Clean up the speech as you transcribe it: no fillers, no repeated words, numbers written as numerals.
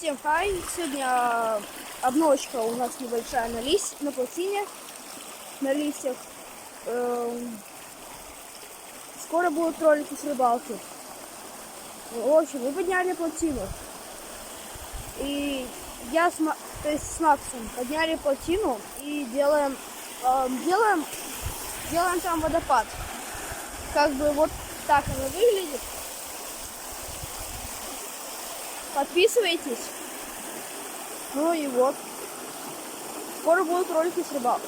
Всем хай! Сегодня обновочка у нас небольшая на плотине, на листьях. Скоро будут ролики с рыбалки. В общем, мы подняли плотину. И я с Максом подняли плотину и делаем там водопад. Как бы вот так оно выглядит. Подписывайтесь. Ну и вот. Скоро будут ролики с рыбалки.